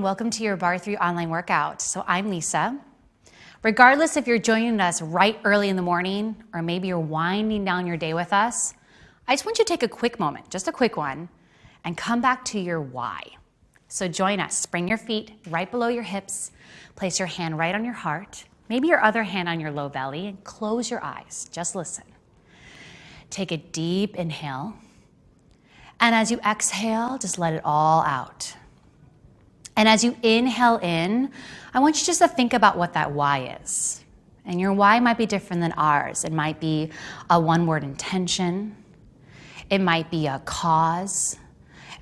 Welcome to your Barre 3 online workout. So I'm Lisa. Regardless if you're joining us right early in the morning or maybe you're winding down your day with us, I just want you to take a quick moment, just a quick one, and come back to your why. So join us. Bring your feet right below your hips. Place your hand right on your heart, maybe your other hand on your low belly, and close your eyes. Just listen. Take a deep inhale. And as you exhale, just let it all out. And as you inhale in, I want you just to think about what that why is. And your why might be different than ours. It might be a one-word intention. It might be a cause.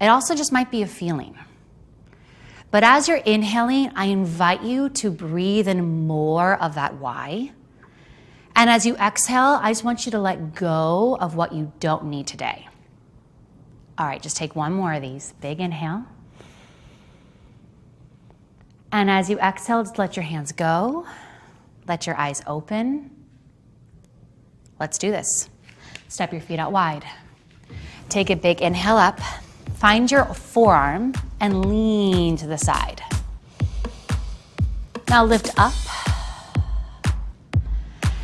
It also just might be a feeling. But as you're inhaling, I invite you to breathe in more of that why. And as you exhale, I just want you to let go of what you don't need today. All right, just take one more of these. Big inhale. And as you exhale, just let your hands go. Let your eyes open. Let's do this. Step your feet out wide. Take a big inhale up. Find your forearm and lean to the side. Now lift up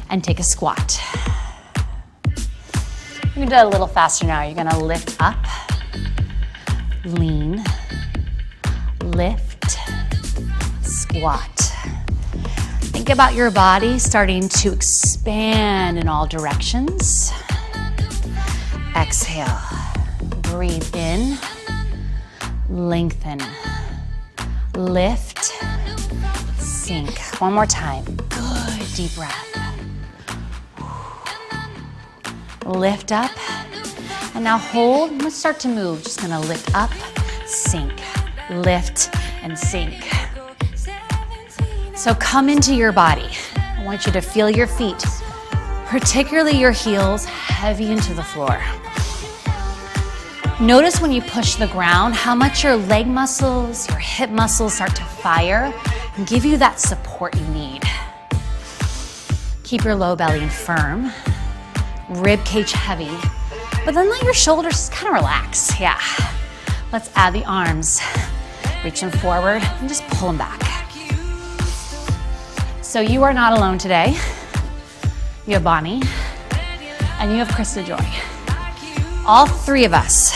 and take a squat. You're gonna do it a little faster now. You're gonna lift up, lean, lift, squat. Think about your body starting to expand in all directions. Exhale. Breathe in. Lengthen. Lift. Sink. One more time. Good. Deep breath. Lift up. And now hold. Let's start to move. Just gonna lift up, sink, lift, and sink. So come into your body. I want you to feel your feet, particularly your heels, heavy into the floor. Notice when you push the ground how much your leg muscles, your hip muscles start to fire and give you that support you need. Keep your low belly firm, rib cage heavy, but then let your shoulders kind of relax. Yeah. Let's add the arms. Reach them forward and just pull them back. So you are not alone today. You have Bonnie and you have Krista Joy. All three of us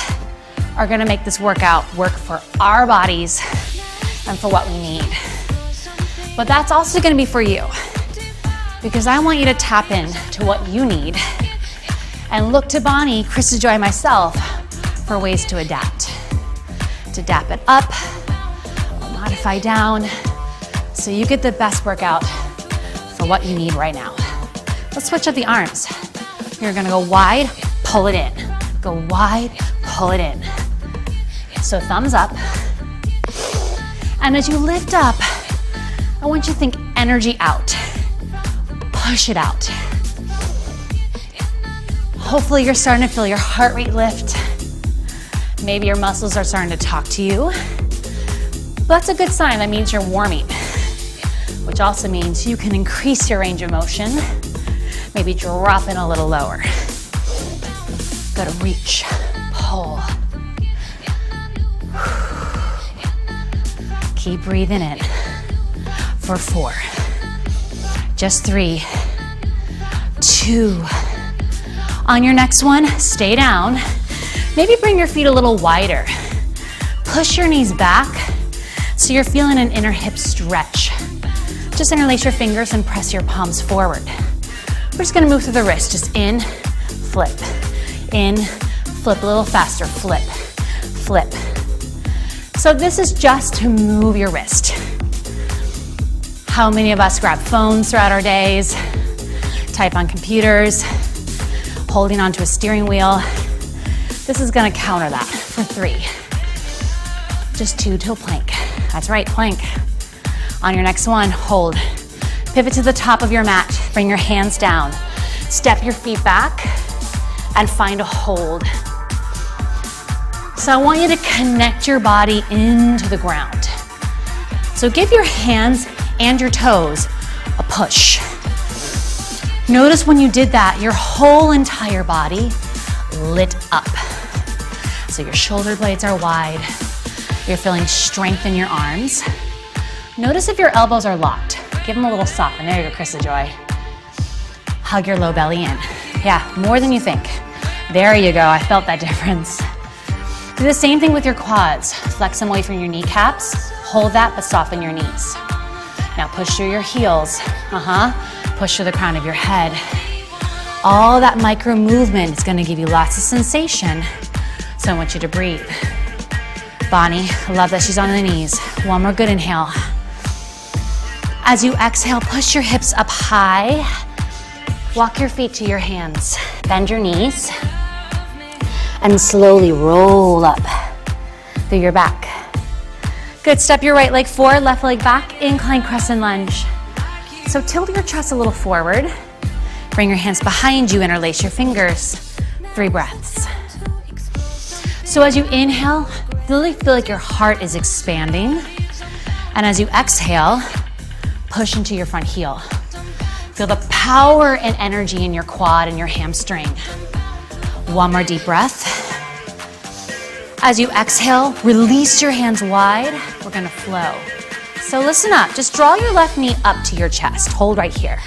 are gonna make this workout work for our bodies and for what we need. But that's also gonna be for you because I want you to tap in to what you need and look to Bonnie, Krista Joy, and myself for ways to adapt. To dap it up or modify down so you get the best workout for what you need right now. Let's switch up the arms. You're gonna go wide, pull it in. Go wide, pull it in. So thumbs up. And as you lift up, I want you to think energy out. Push it out. Hopefully you're starting to feel your heart rate lift. Maybe your muscles are starting to talk to you. That's a good sign. That means you're warming, which also means you can increase your range of motion, maybe drop in a little lower. Go to reach, pull. Keep breathing in for 4. Just 3, 2. On your next one, stay down. Maybe bring your feet a little wider. Push your knees back so you're feeling an inner hip stretch. Just interlace your fingers and press your palms forward. We're just gonna move through the wrist. Just in, flip, in, flip, a little faster, flip, flip. So this is just to move your wrist. How many of us grab phones throughout our days, type on computers, holding onto a steering wheel? This is gonna counter that for 3. Just 2 to a plank. That's right, plank. On your next one, hold. Pivot to the top of your mat. Bring your hands down. Step your feet back and find a hold. So I want you to connect your body into the ground. So give your hands and your toes a push. Notice when you did that, your whole entire body lit up. So your shoulder blades are wide, You're feeling strength in your arms. Notice if your elbows are locked. Give them a little soften. There you go, Krista Joy. Hug your low belly in. Yeah, more than you think. There you go, I felt that difference. Do the same thing with your quads. Flex them away from your kneecaps. Hold that, but soften your knees. Now push through your heels. Push through the crown of your head. All that micro movement is gonna give you lots of sensation. So I want you to breathe. Bonnie, I love that she's on the knees. One more good inhale. As you exhale, push your hips up high. Walk your feet to your hands. Bend your knees. And slowly roll up through your back. Good, step your right leg forward, left leg back, incline crescent lunge. So tilt your chest a little forward. Bring your hands behind you, interlace your fingers. 3 breaths. So as you inhale, really feel like your heart is expanding. And as you exhale, push into your front heel. Feel the power and energy in your quad and your hamstring. One more deep breath. As you exhale, release your hands wide. We're gonna flow. So listen up, just draw your left knee up to your chest. Hold right here.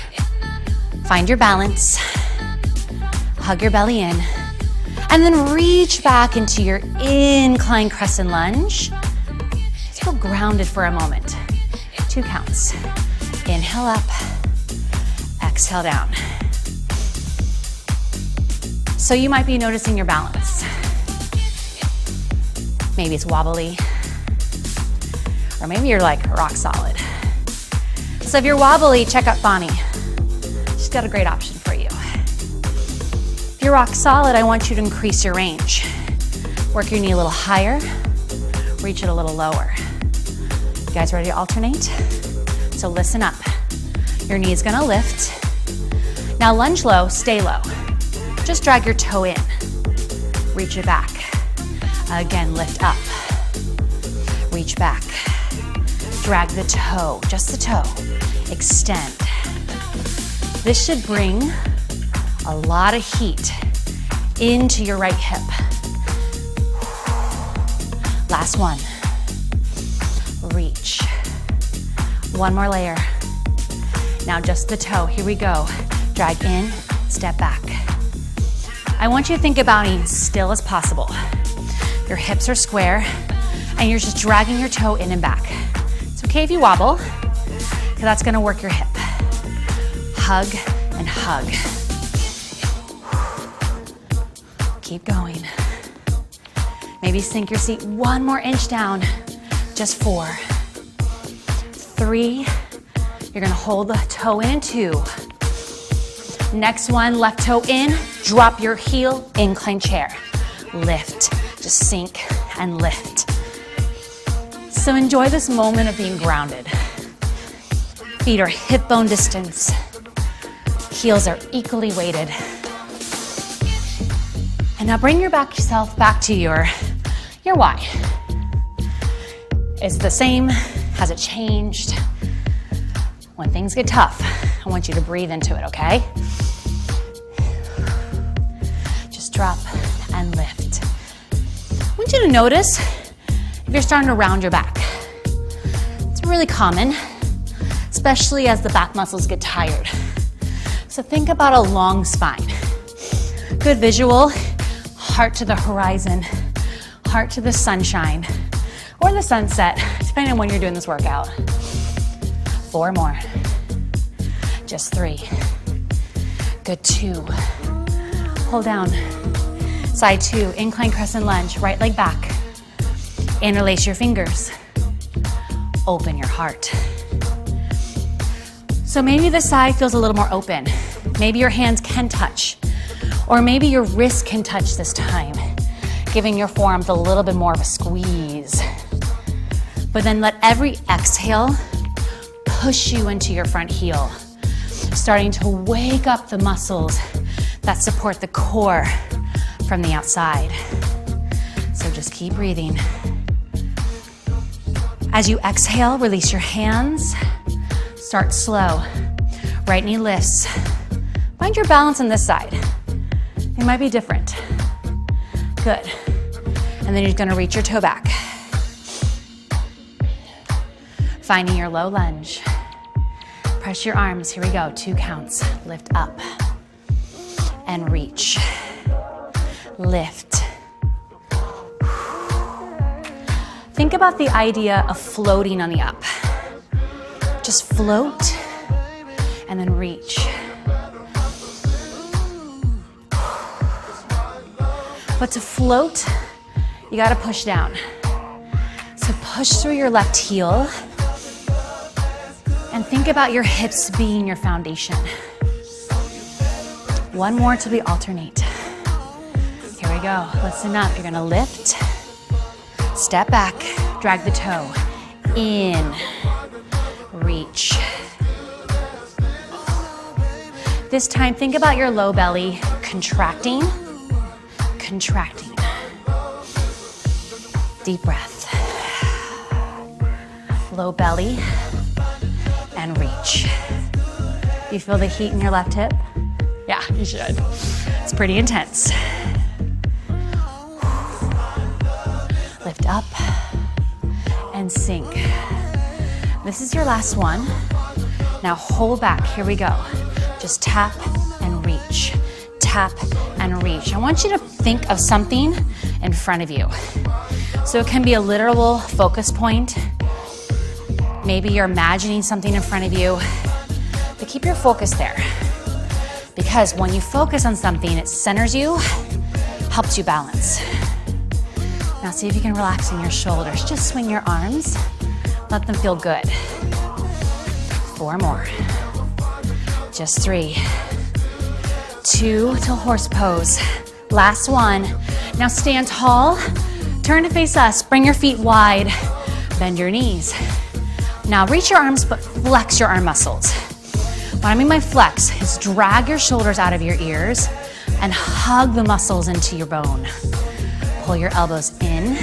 Find your balance. Hug your belly in. And then reach back into your incline crescent lunge. Just feel grounded for a moment. 2 counts. Inhale up, exhale down. So you might be noticing your balance. Maybe it's wobbly, or maybe you're like rock solid. So if you're wobbly, check out Bonnie. She's got a great option for you. If you're rock solid, I want you to increase your range. Work your knee a little higher, reach it a little lower. You guys ready to alternate? So listen up. Your knee is gonna lift. Now lunge low, stay low. Just drag your toe in. Reach it back. Again, lift up. Reach back. Drag the toe, just the toe. Extend. This should bring a lot of heat into your right hip. Last one. Reach. One more layer. Now just the toe, here we go. Drag in, step back. I want you to think about being still as possible. Your hips are square, and you're just dragging your toe in and back. It's okay if you wobble, because that's gonna work your hip. Hug and hug. Keep going. Maybe sink your seat 1 more inch down. Just 4. 3. You're gonna hold the toe in 2. Next one, left toe in, drop your heel, incline chair. Lift, just sink and lift. So enjoy this moment of being grounded. Feet are hip bone distance. Heels are equally weighted. And now bring yourself back to your why. Is it the same? Has it changed? When things get tough, I want you to breathe into it, okay? Just drop and lift. I want you to notice if you're starting to round your back. It's really common, especially as the back muscles get tired. So think about a long spine. Good visual, heart to the horizon, heart to the sunshine, or the sunset, depending on when you're doing this workout. 4 more. Just 3. Good, 2. Hold down. Side 2, incline crescent lunge, right leg back. Interlace your fingers. Open your heart. So maybe the side feels a little more open. Maybe your hands can touch. Or maybe your wrist can touch this time, giving your forearms a little bit more of a squeeze. But then let every exhale push you into your front heel, starting to wake up the muscles that support the core from the outside. So just keep breathing. As you exhale, release your hands. Start slow. Right knee lifts. Find your balance on this side. It might be different. Good. And then you're gonna reach your toe back. Finding your low lunge. Press your arms, here we go, 2 counts. Lift up and reach. Lift. Think about the idea of floating on the up. Just float and then reach. But to float, you gotta push down. So push through your left heel and think about your hips being your foundation. One more till we alternate. Here we go, listen up. You're gonna lift, step back, drag the toe, in, reach. This time, think about your low belly contracting, contracting. Deep breath. Low belly and reach. You feel the heat in your left hip? Yeah, you should. It's pretty intense. Lift up and sink. This is your last one. Now hold back, here we go. Just tap and reach, tap and reach. I want you to think of something in front of you. So it can be a literal focus point. Maybe you're imagining something in front of you, but keep your focus there. Because when you focus on something, it centers you, helps you balance. Now see if you can relax in your shoulders. Just swing your arms, let them feel good. 4 more. Just 3. 2 till horse pose. Last one. Now stand tall, turn to face us, bring your feet wide, bend your knees. Now reach your arms, but flex your arm muscles. What I mean by flex is drag your shoulders out of your ears and hug the muscles into your bone. Pull your elbows in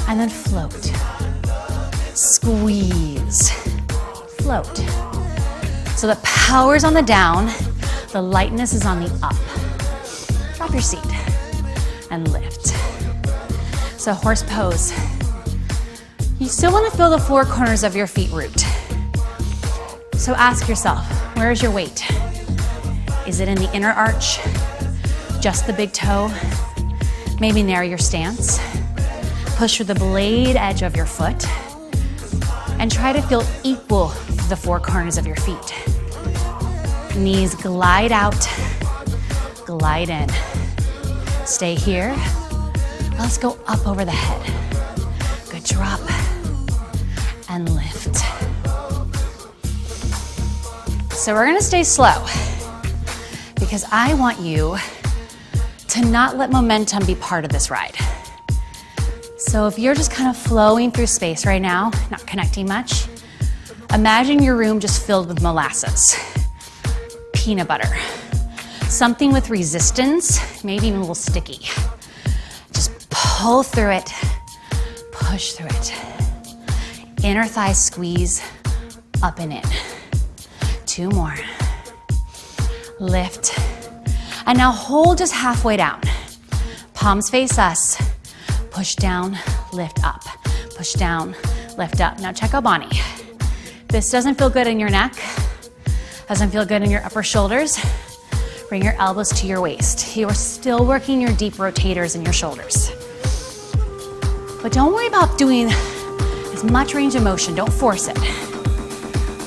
and then float. Squeeze, float. So the power's on the down, the lightness is on the up. Drop your seat and lift. So horse pose. You still want to feel the 4 corners of your feet root. So ask yourself, where is your weight? Is it in the inner arch? Just the big toe? Maybe narrow your stance. Push through the blade edge of your foot. And try to feel equal to the 4 corners of your feet. Knees glide out, glide in. Stay here. Let's go up over the head. Good drop and lift. So we're gonna stay slow because I want you to not let momentum be part of this ride. So if you're just kind of flowing through space right now, not connecting much, imagine your room just filled with molasses, peanut butter, something with resistance, maybe even a little sticky. Just pull through it, push through it. Inner thigh squeeze, up and in. 2 more. Lift. And now hold just halfway down. Palms face us. Push down, lift up. Push down, lift up. Now check out Bonnie. This doesn't feel good in your neck. Doesn't feel good in your upper shoulders. Bring your elbows to your waist. You are still working your deep rotators in your shoulders. But don't worry about doing as much range of motion. Don't force it.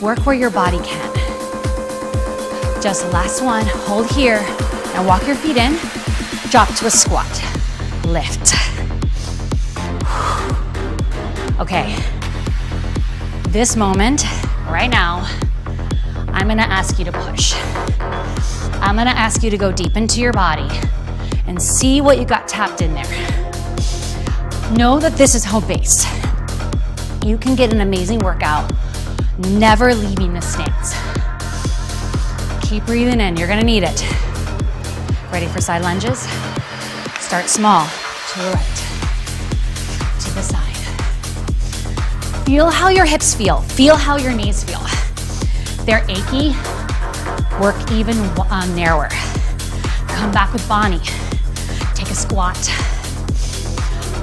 Work where your body can. Just last one. Hold here. Now walk your feet in. Drop to a squat. Lift. Okay. This moment, right now, I'm gonna ask you to push. I'm gonna ask you to go deep into your body and see what you got tapped in there. Know that this is home base. You can get an amazing workout, never leaving this stance. Keep breathing in, you're gonna need it. Ready for side lunges? Start small, to the right, to the side. Feel how your hips feel how your knees feel. They're achy, work even narrower. Come back with Bonnie, take a squat.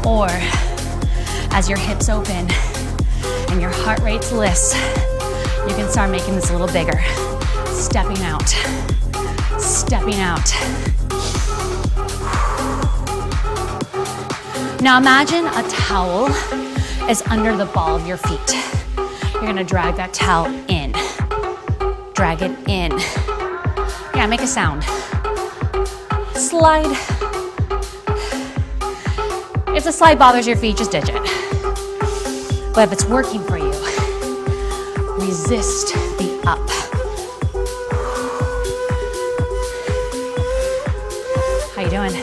Or as your hips open and When your heart rate lifts, you can start making this a little bigger. Stepping out, stepping out. Now imagine a towel is under the ball of your feet. You're gonna drag that towel in. Drag it in. Yeah, make a sound. Slide. If the slide bothers your feet, just ditch it. But if it's working for you, resist the up. How you doing?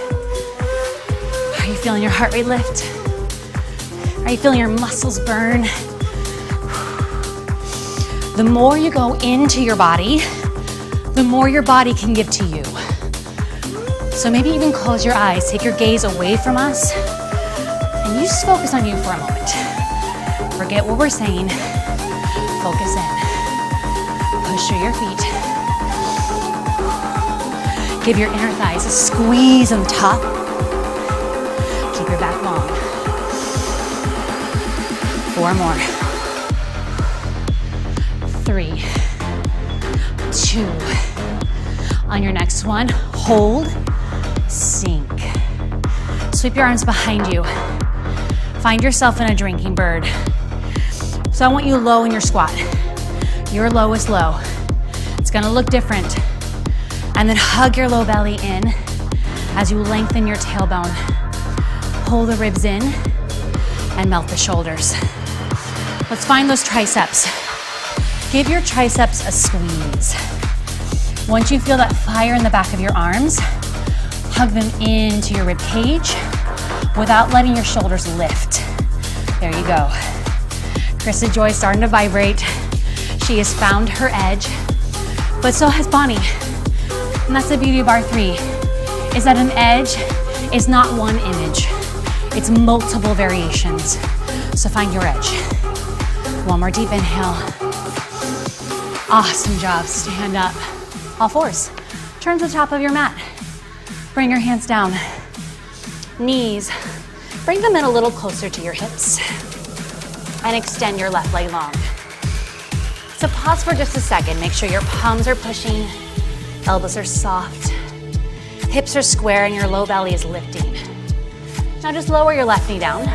Are you feeling your heart rate lift? Are you feeling your muscles burn? The more you go into your body, the more your body can give to you. So maybe even close your eyes, take your gaze away from us, and you just focus on you for a moment. Forget what we're saying. Focus in. Push through your feet. Give your inner thighs a squeeze on the top. Keep your back long. 4 more. 3, 2. On your next one, hold, sink. Sweep your arms behind you. Find yourself in a drinking bird. So I want you low in your squat. Your lowest low. It's gonna look different. And then hug your low belly in as you lengthen your tailbone. Pull the ribs in and melt the shoulders. Let's find those triceps. Give your triceps a squeeze. Once you feel that fire in the back of your arms, hug them into your rib cage without letting your shoulders lift. There you go. Krista Joy's starting to vibrate. She has found her edge, but so has Bonnie. And that's the beauty of Barre 3, is that an edge is not one image. It's multiple variations. So find your edge. One more deep inhale. Awesome job. Stand up. All fours. Turn to the top of your mat. Bring your hands down. Knees. Bring them in a little closer to your hips. And extend your left leg long. So pause for just a second. Make sure your palms are pushing. Elbows are soft. Hips are square and your low belly is lifting. Now just lower your left knee down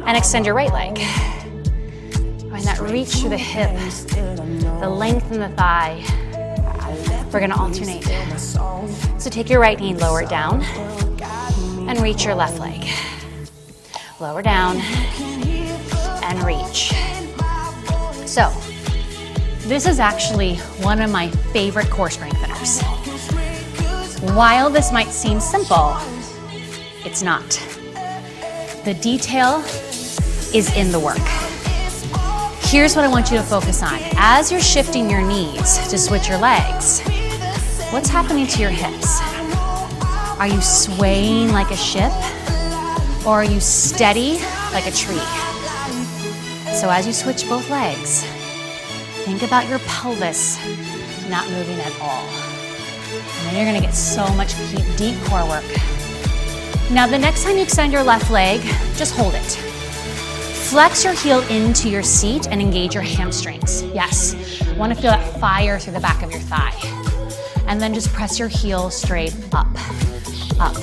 and extend your right leg. Find that reach through the hip, the length in the thigh. We're gonna alternate. So take your right knee, lower it down, and reach your left leg. Lower down and reach. So, this is actually one of my favorite core strengtheners. While this might seem simple, it's not. The detail is in the work. Here's what I want you to focus on. As you're shifting your knees to switch your legs, what's happening to your hips? Are you swaying like a ship, or are you steady like a tree? So as you switch both legs, think about your pelvis not moving at all. And then you're gonna get so much deep core work. Now the next time you extend your left leg, just hold it. Flex your heel into your seat and engage your hamstrings. Yes, you wanna feel that fire through the back of your thigh. And then just press your heel straight up, up.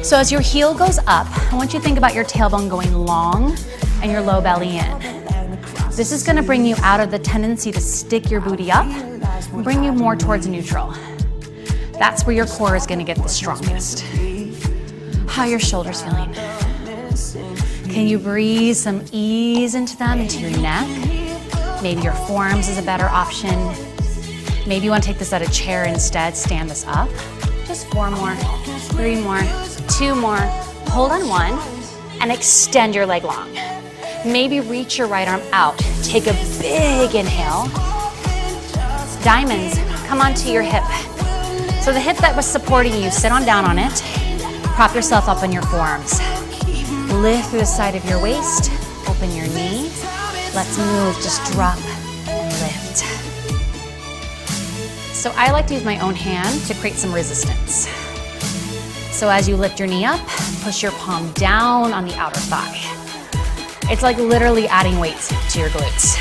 So as your heel goes up, I want you to think about your tailbone going long and your low belly in. This is gonna bring you out of the tendency to stick your booty up and bring you more towards neutral. That's where your core is gonna get the strongest. How are your shoulders feeling? Can you breathe some ease into them, into your neck? Maybe your forearms is a better option. Maybe you wanna take this at a chair instead, stand this up. Just 4 more, 3 more, 2 more. Hold on 1 and extend your leg long. Maybe reach your right arm out. Take a big inhale. Diamonds, come onto your hip. So the hip that was supporting you, sit on down on it. Prop yourself up on your forearms. Lift through the side of your waist. Open your knee. Let's move, just drop and lift. So I like to use my own hand to create some resistance. So as you lift your knee up, push your palm down on the outer thigh. It's like literally adding weight to your glutes.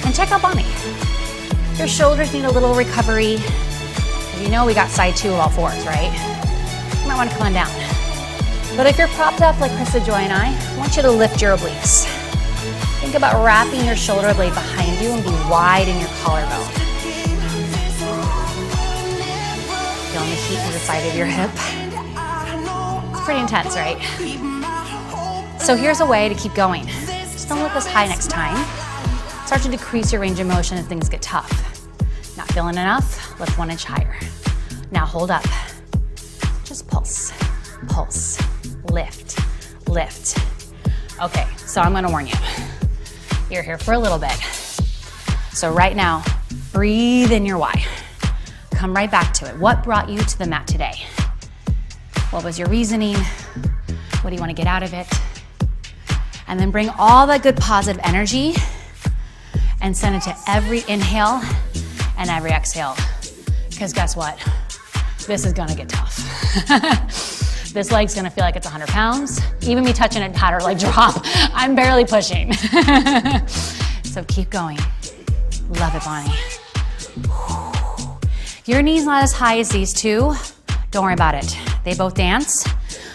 And check out Bonnie. Your shoulders need a little recovery. You know we got side 2 of all 4s, right? You might want to come on down. But if you're propped up like Krista Joy and I want you to lift your obliques. Think about wrapping your shoulder blade behind you and be wide in your collarbone. Feeling the heat to the side of your hip. It's pretty intense, right? So here's a way to keep going. Just don't let this high next time. Start to decrease your range of motion if things get tough. Not feeling enough? Lift 1 inch higher. Now hold up. Just pulse, pulse, lift, lift. Okay, so I'm gonna warn you. You're here for a little bit. So right now, breathe in your why. Come right back to it. What brought you to the mat today? What was your reasoning? What do you want to get out of it? And then bring all that good positive energy and send it to every inhale and every exhale. Because guess what? This is gonna get tough. This leg's gonna feel like it's 100 pounds. Even me touching it had her leg drop. I'm barely pushing. So keep going. Love it, Bonnie. Your knee's not as high as these two. Don't worry about it. They both dance.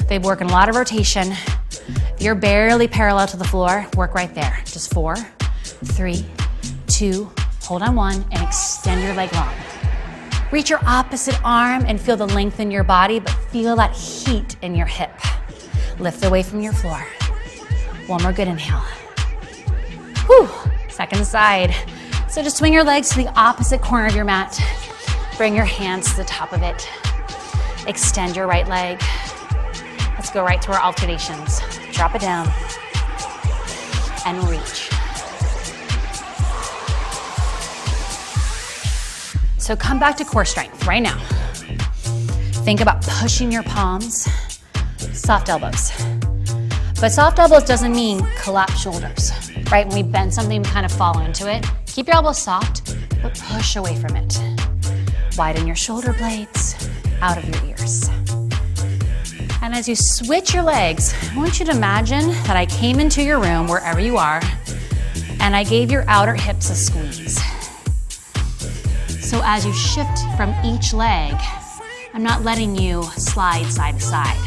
They work in a lot of rotation. If you're barely parallel to the floor, work right there. Just 4, 3, 2, hold on 1, and extend your leg long. Reach your opposite arm and feel the length in your body, but feel that heat in your hip. Lift away from your floor. 1 more good inhale. Whew, second side. So just swing your legs to the opposite corner of your mat. Bring your hands to the top of it. Extend your right leg. Let's go right to our alternations. Drop it down and reach. So come back to core strength right now. Think about pushing your palms, soft elbows. But soft elbows doesn't mean collapse shoulders, right? When we bend something, we kind of fall into it. Keep your elbows soft, but push away from it. Widen your shoulder blades out of your ears. And as you switch your legs, I want you to imagine that I came into your room, wherever you are, and I gave your outer hips a squeeze. So as you shift from each leg, I'm not letting you slide side to side.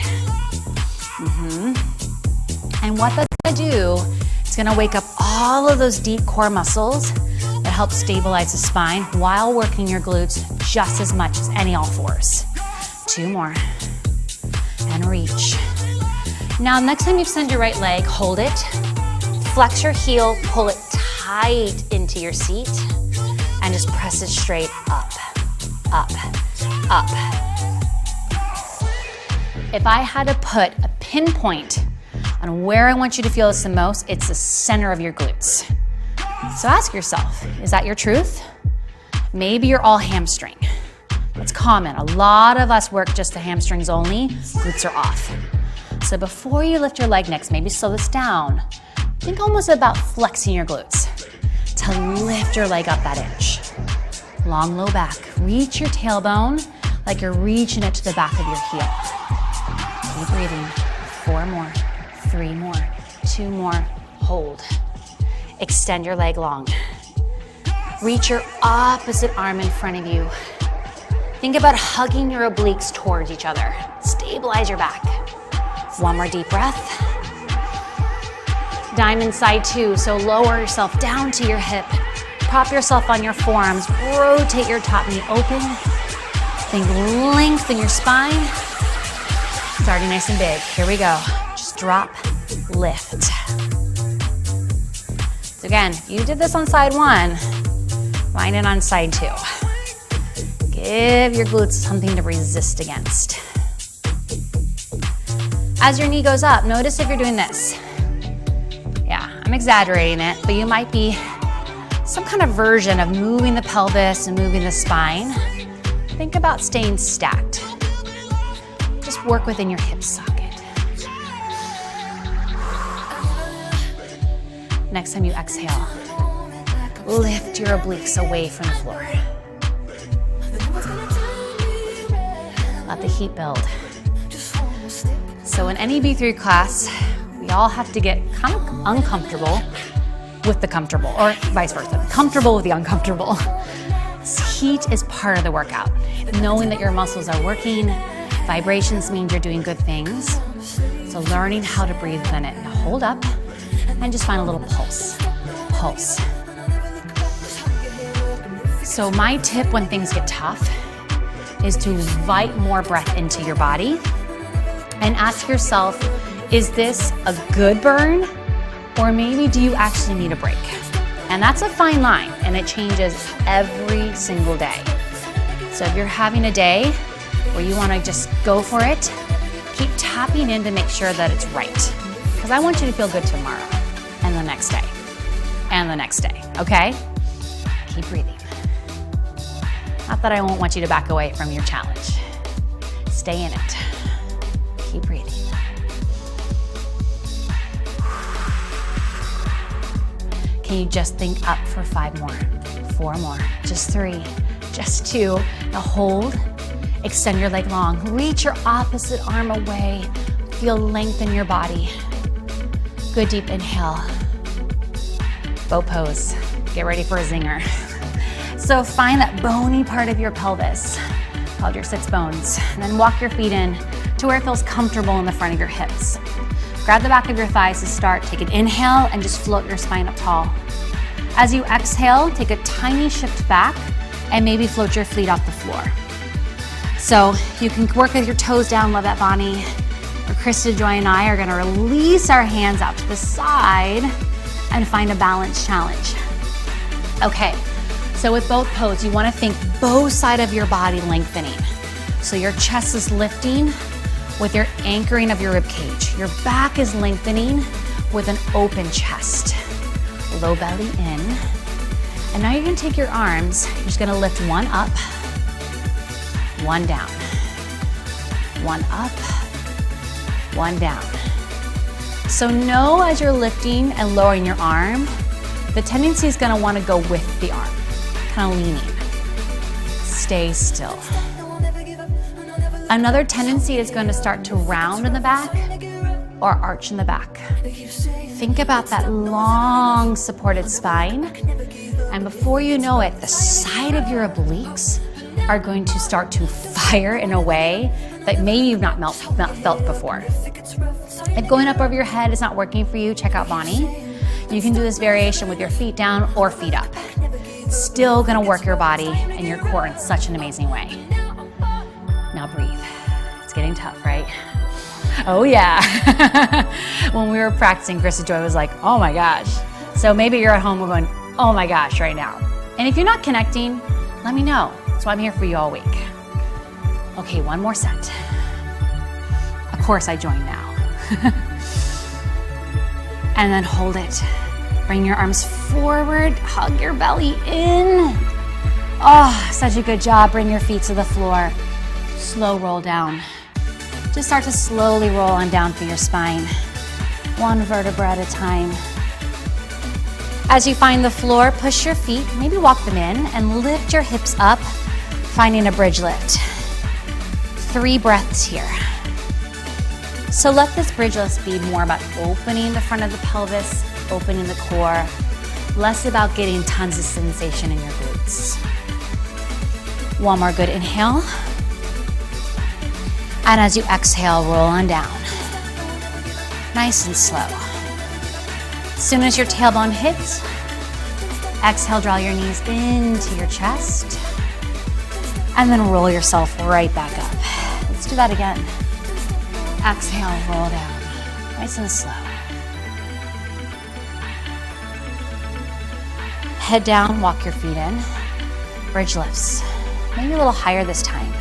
And what that's gonna do, it's gonna wake up all of those deep core muscles that help stabilize the spine while working your glutes just as much as any all 4s. 2 more, and reach. Now, next time you extend your right leg, hold it, flex your heel, pull it tight into your seat, and just press it straight up, up, up. If I had to put a pinpoint on where I want you to feel this the most, it's the center of your glutes. So ask yourself, is that your truth? Maybe you're all hamstring. It's common. A lot of us work just the hamstrings only. Glutes are off. So before you lift your leg next, maybe slow this down. Think almost about flexing your glutes to lift your leg up that inch. Long, low back. Reach your tailbone like you're reaching it to the back of your heel. Keep breathing. 4 more, 3 more, 2 more. Hold. Extend your leg long. Reach your opposite arm in front of you. Think about hugging your obliques towards each other. Stabilize your back. 1 more deep breath. Diamond side 2, so lower yourself down to your hip. Prop yourself on your forearms. Rotate your top knee open. Think length in your spine. Starting nice and big. Here we go. Just drop, lift. So again, you did this on side 1. Find it on side 2. Give your glutes something to resist against. As your knee goes up, notice if you're doing this. Yeah, I'm exaggerating it, but you might be some kind of version of moving the pelvis and moving the spine. Think about staying stacked. Just work within your hip socket. Next time you exhale, lift your obliques away from the floor. Let the heat build. So in any B3 class, we all have to get kind of uncomfortable with the comfortable, or vice versa, comfortable with the uncomfortable. Heat is part of the workout. Knowing that your muscles are working, vibrations mean you're doing good things. So learning how to breathe within it. Now hold up and just find a little pulse. Pulse. So my tip when things get tough is to invite more breath into your body and ask yourself, is this a good burn? Or maybe do you actually need a break? And that's a fine line, and it changes every single day. So if you're having a day where you wanna just go for it, keep tapping in to make sure that it's right. Because I want you to feel good tomorrow, and the next day, and the next day, okay? Keep breathing. Not that I won't want you to back away from your challenge. Stay in it. Keep breathing. Can you just think up for 5 more, 4 more, just 3, just 2. Now hold, extend your leg long, reach your opposite arm away, feel length in your body. Good deep inhale. Bow pose, get ready for a zinger. So find that bony part of your pelvis, called your sits bones, and then walk your feet in to where it feels comfortable in the front of your hips. Grab the back of your thighs to start. Take an inhale and just float your spine up tall. As you exhale, take a tiny shift back and maybe float your feet off the floor. So you can work with your toes down, love that, Bonnie. Or Krista, Joy, and I are gonna release our hands out to the side and find a balance challenge. Okay, so with both poses, you wanna think both sides of your body lengthening. So your chest is lifting with your anchoring of your rib cage. Your back is lengthening with an open chest. Low belly in. And now you're gonna take your arms, you're just gonna lift one up, one down. One up, one down. So know as you're lifting and lowering your arm, the tendency is gonna wanna go with the arm, kind of leaning. Stay still. Another tendency is going to start to round in the back or arch in the back. Think about that long supported spine, and before you know it, the side of your obliques are going to start to fire in a way that maybe you've not felt before. If going up over your head is not working for you, check out Bonnie. You can do this variation with your feet down or feet up. It's still going to work your body and your core in such an amazing way. Now breathe. It's getting tough, right? Oh yeah. When we were practicing, Krista Joy was like, oh my gosh. So maybe you're at home going, oh my gosh, right now. And if you're not connecting, let me know. So I'm here for you all week. Okay, one more set. Of course I join now. And then hold it. Bring your arms forward, hug your belly in. Oh, such a good job. Bring your feet to the floor. Slow roll down. Just start to slowly roll on down through your spine, one vertebra at a time. As you find the floor, push your feet, maybe walk them in, and lift your hips up, finding a bridge lift. 3 breaths here. So let this bridge lift be more about opening the front of the pelvis, opening the core, less about getting tons of sensation in your glutes. One more good inhale. And as you exhale, roll on down. Nice and slow. As soon as your tailbone hits, exhale, draw your knees into your chest, and then roll yourself right back up. Let's do that again. Exhale, roll down. Nice and slow. Head down, walk your feet in. Bridge lifts. Maybe a little higher this time.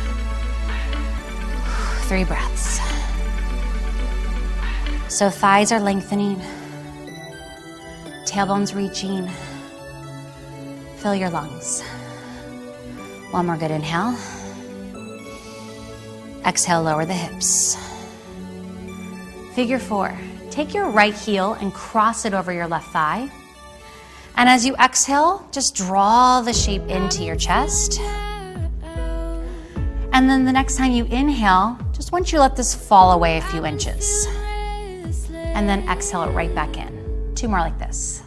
3 breaths. So thighs are lengthening, tailbone's reaching. Fill your lungs. One more good inhale. Exhale, lower the hips. Figure 4. Take your right heel and cross it over your left thigh. And as you exhale, just draw the shape into your chest. And then the next time you inhale, just Just want you to let this fall away a few inches. And then exhale it right back in. 2 more like this.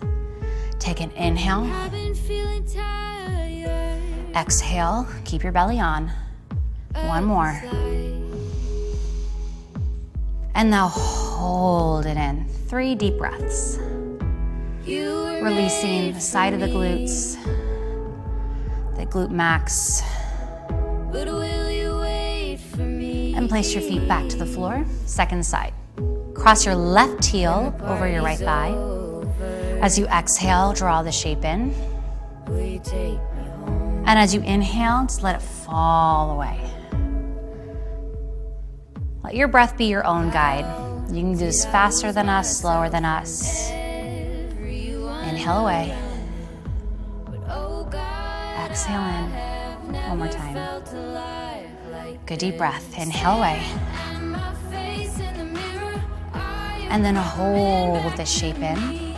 Take an inhale. Exhale, keep your belly on. 1 more. And now hold it in. 3 deep breaths. Releasing the side of the glutes, the glute max. And place your feet back to the floor. Second side. Cross your left heel over your right thigh. As you exhale, draw the shape in. And as you inhale, just let it fall away. Let your breath be your own guide. You can do this faster than us, slower than us. Inhale away. Exhale in. 1 more time. Good deep breath. Inhale away. And then hold the shape in.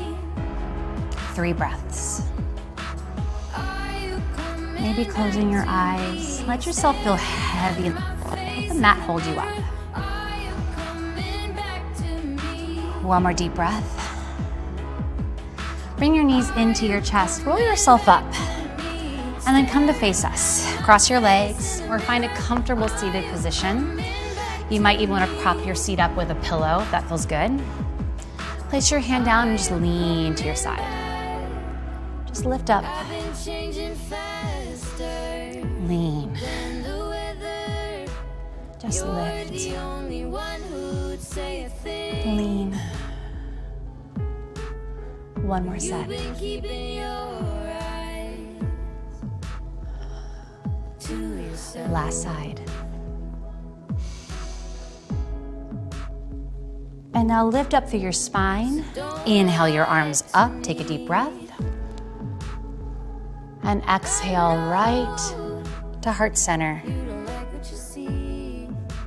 3 breaths. Maybe closing your eyes. Let yourself feel heavy. Let the mat hold you up. 1 more deep breath. Bring your knees into your chest. Roll yourself up. And then come to face us. Cross your legs or find a comfortable seated position. You might even want to prop your seat up with a pillow if that feels good. Place your hand down and just lean to your side. Just lift up. Lean. Just lift. Lean. 1 more set. Last side. And now lift up through your spine. Inhale your arms up. Take a deep breath. And exhale right to heart center.